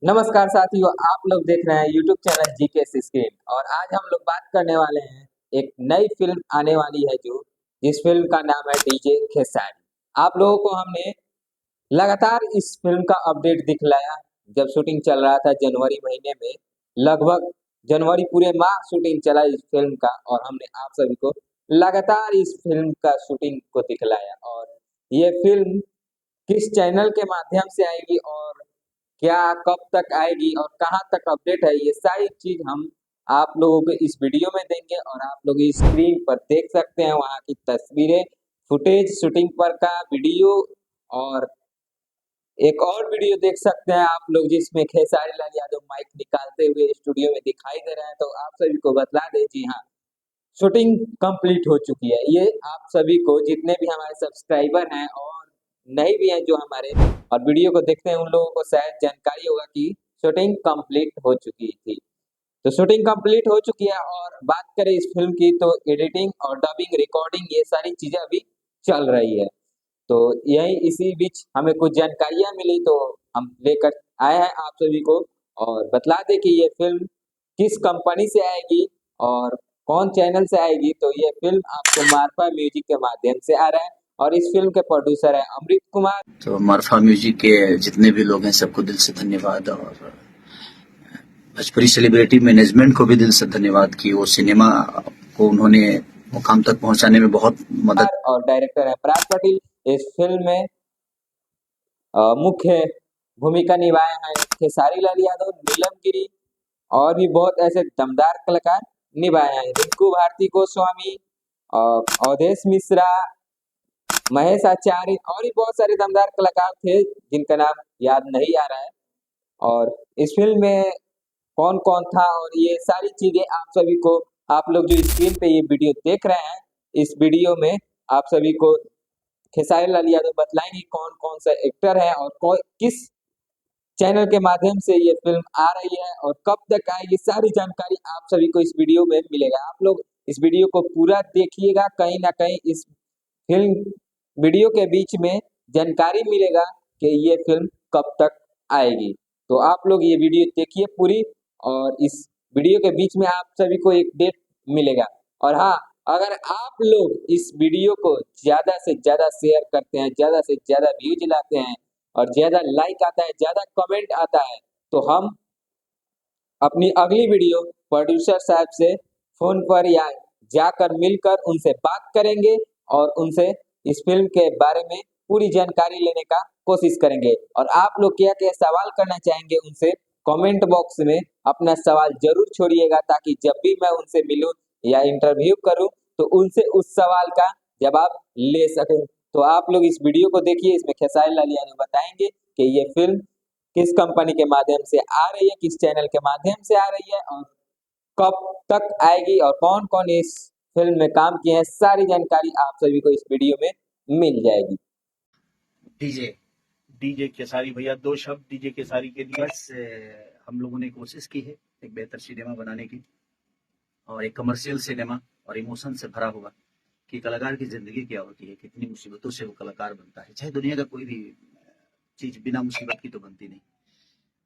नमस्कार साथियों, आप लोग देख रहे हैं यूट्यूब चैनल जीके स्क्रीन। और आज हम लोग बात करने वाले हैं एक नई फिल्म आने वाली है जिस फिल्म का नाम है डीजे खेसारी। आप लोगों को हमने लगातार इस फिल्म का अपडेट दिखलाया। जब शूटिंग चल रहा था जनवरी महीने में, लगभग जनवरी पूरे माह शूटिंग चला इस फिल्म का, और हमने आप सभी को लगातार इस फिल्म का शूटिंग को दिखलाया। और ये फिल्म किस चैनल के माध्यम से आएगी और क्या कब तक आएगी और कहाँ तक अपडेट है, ये सारी चीज हम आप लोगों को इस वीडियो में देंगे। और आप लोग इस स्क्रीन पर देख सकते हैं वहाँ की तस्वीरें, फुटेज, शूटिंग पर का वीडियो, और एक और वीडियो देख सकते हैं आप लोग जिसमें खेसारी लाल यादव माइक निकालते हुए स्टूडियो में दिखाई दे रहे हैं। तो आप सभी को बतला दें, जी हाँ, शूटिंग कंप्लीट हो चुकी है। ये आप सभी को, जितने भी हमारे सब्सक्राइबर हैं और नहीं भी हैं जो हमारे और वीडियो को देखते हैं, उन लोगों को शायद जानकारी होगा कि शूटिंग कंप्लीट हो चुकी थी। तो शूटिंग कंप्लीट हो चुकी है। और बात करें इस फिल्म की, तो एडिटिंग और डबिंग, रिकॉर्डिंग, ये सारी चीजें अभी चल रही है। तो यही इसी बीच हमें कुछ जानकारियां मिली, तो हम लेकर आए हैं आप सभी को। और बतला दें कि ये फिल्म किस कंपनी से आएगी और कौन चैनल से आएगी। तो ये फिल्म आपको मार्फा म्यूजिक के माध्यम से आ रहा है, और इस फिल्म के प्रोड्यूसर है अमृत कुमार। तो मार्फा म्यूजिक के जितने भी लोग हैं सबको दिल से धन्यवाद, और भोजपुरी सेलिब्रिटी मैनेजमेंट को भी दिल से धन्यवाद कि वो सिनेमा को उन्होंने मुकाम तक पहुंचाने में बहुत मदद। और डायरेक्टर है पराग पाटिल। इस फिल्म में मुख्य भूमिका निभाए हैं खेसारी लाल यादव, नीलम गिरी, और भी बहुत ऐसे दमदार कलाकार निभाए हैं। रिंकू भारती गोस्वामी, अवधेश मिश्रा, महेश आचार्य, और भी बहुत सारे दमदार कलाकार थे जिनका नाम याद नहीं आ रहा है। और इस फिल्म में कौन कौन था और ये सारी चीजें आप सभी को, आप लोग जो स्क्रीन पे ये वीडियो देख रहे हैं, इस वीडियो में आप सभी को खेसारी लाल यादव बतलाएंगे कौन कौन सा एक्टर है और किस चैनल के माध्यम से ये फिल्म आ रही है और कब तक आएगी। सारी जानकारी आप सभी को इस वीडियो में मिलेगा। आप लोग इस वीडियो को पूरा देखिएगा, कहीं ना कहीं इस फिल्म वीडियो के बीच में जानकारी मिलेगा कि ये फिल्म कब तक आएगी। तो आप लोग ये वीडियो देखिए पूरी, और इस वीडियो के बीच में आप सभी को एक डेट मिलेगा। और हाँ, अगर आप लोग इस वीडियो को ज्यादा से ज्यादा शेयर करते हैं, ज्यादा से ज्यादा व्यूज लाते हैं, और ज्यादा लाइक आता है, ज्यादा कमेंट आता है, तो हम अपनी अगली वीडियो प्रोड्यूसर साहब से फोन पर या जाकर मिलकर उनसे बात करेंगे, और उनसे इस फिल्म के बारे में पूरी जानकारी लेने का कोशिश करेंगे। और आप लोग क्या क्या सवाल करना चाहेंगे उनसे, कमेंट बॉक्स में अपना सवाल जरूर छोड़िएगा, ताकि जब भी मैं उनसे मिलूं या इंटरव्यू करूं, तो उनसे उस सवाल का जवाब ले सकें। तो आप लोग इस वीडियो को देखिए, इसमें खेसारी लाल यादव बताएंगे कि ये फिल्म किस कंपनी के माध्यम से आ रही है, किस चैनल के माध्यम से आ रही है, और कब तक आएगी, और कौन कौन इस फिल्म में काम किए हैं। सारी जानकारी आप सभी को इस वीडियो में मिल जाएगी। डीजे डीजे केसारी भैया, दो शब्द डीजे केसारी के लिए। बस हम लोगों ने कोशिश की है एक बेहतर सिनेमा बनाने की, और एक कमर्शियल सिनेमा और इमोशन से भरा हुआ, कि कलाकार की जिंदगी क्या होती है, कितनी मुसीबतों से वो कलाकार बनता है। चाहे दुनिया का कोई भी चीज बिना मुसीबत की तो बनती नहीं।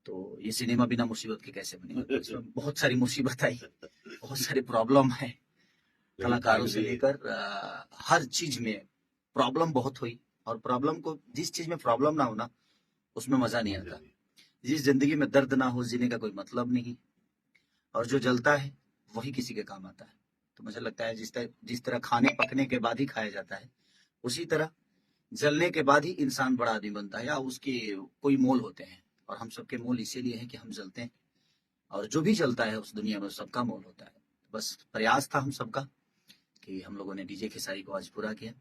तो ये सिनेमा बिना मुसीबत के कैसे बनेगा? इसमें बहुत सारी मुसीबत आई, बहुत सारे प्रॉब्लम है, कलाकारों से लेकर हर चीज में प्रॉब्लम बहुत हुई। और प्रॉब्लम को, जिस चीज में प्रॉब्लम ना होना उसमें मजा नहीं आता। जिस जिंदगी में दर्द ना हो, जीने का कोई मतलब नहीं। और जो जलता है वही किसी के काम आता है। तो मुझे लगता है जिस तरह खाने पकने के बाद ही खाया जाता है, उसी तरह जलने के बाद ही इंसान बड़ा आदमी बनता है, या उसके कोई मोल होते हैं। और हम सबके मोल इसीलिए है कि हम जलते हैं, और जो भी जलता है उस दुनिया में सबका मोल होता है। बस प्रयास था हम सबका कि हम लोगों ने डीजे खेसारी को आज पूरा किया।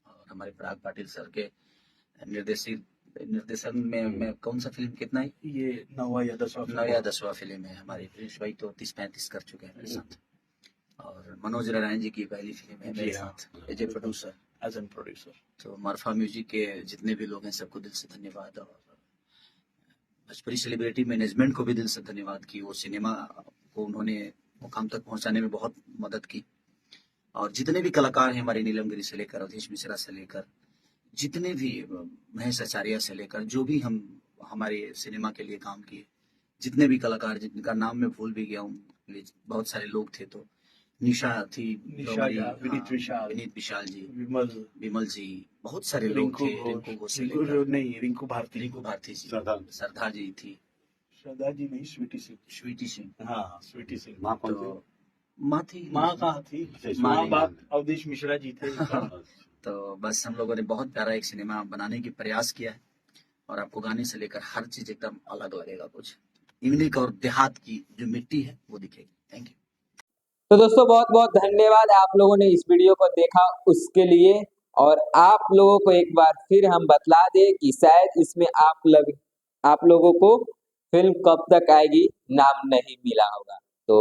और हमारे पराग पाटिल सर के निर्देशित निर्देशन में कौन सा फिल्म कितना है ये, 9वां या 10वां फिल्म है हमारी। प्रिंस भाई तो 30-35 कर चुके हैं मेरे साथ, और मनोज नारायण जी की पहली फिल्म है मेरे साथ एज ए प्रोड्यूसर। तो मार्फा म्यूजिक के जितने भी लोग हैं सबको दिल से धन्यवाद, और भोजपुरी सेलिब्रिटी मैनेजमेंट को भी दिल से धन्यवाद कि वो सिनेमा को उन्होंने मुकाम तक पहुंचाने में बहुत मदद की। और जितने भी कलाकार हैं हमारे, नीलम गिरी से लेकर अवधेश मिश्रा से लेकर, जितने भी महेश आचार्य से लेकर, जो भी हम हमारे सिनेमा के लिए काम किए, जितने भी कलाकार जिनका नाम मैं भूल भी गया हूँ, बहुत सारे लोग थे। तो निशा थी, निशा हमारी, झा, विनीत हाँ, विशाल, विनीत विशाल जी, विमल, विमल जी, बहुत सारे लोग रिंकू थे। घोष, रिंकू घोष से रिंकू लेकर नहीं, रिंकू भारती, रिंकू भारती जी, सरदार, सरदार जी थी, श्रद्धा जी नहीं, स्वीटी सिंह, स्वीटी सिंह। हाँ स्वीटी सिंह। माँ कौन तो थी? माँ थी, माँ कहाँ थी? अच्छा, माँ नहीं, बाप अवधेश मिश्रा जी थे। तो बस हम लोगों ने बहुत प्यारा एक सिनेमा बनाने की प्रयास किया है, और आपको गाने से लेकर हर चीज एकदम अलग लगेगा। कुछ यूनिक और देहात की जो मिट्टी है वो दिखेगी। Thank you. तो दोस्तों बहुत बहुत धन्यवाद आप लोगों ने इस वीडियो को देखा उसके लिए। और आप लोगों को एक बार फिर हम बतला दें कि शायद इसमें आप लोगों को फिल्म कब तक आएगी नाम नहीं मिला होगा। तो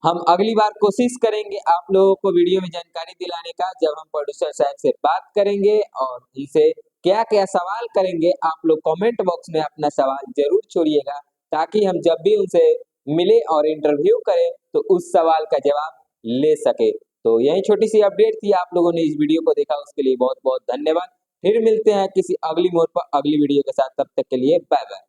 हम अगली बार कोशिश करेंगे आप लोगों को वीडियो में जानकारी दिलाने का, जब हम प्रोड्यूसर साहब से बात करेंगे और उनसे क्या क्या सवाल करेंगे। आप लोग कमेंट बॉक्स में अपना सवाल जरूर छोड़िएगा, ताकि हम जब भी उनसे मिले और इंटरव्यू करें तो उस सवाल का जवाब ले सके। तो यही छोटी सी अपडेट थी, आप लोगों ने इस वीडियो को देखा उसके लिए बहुत बहुत धन्यवाद। फिर मिलते हैं किसी अगली मोड़ पर अगली वीडियो के साथ, तब तक के लिए बाय बाय।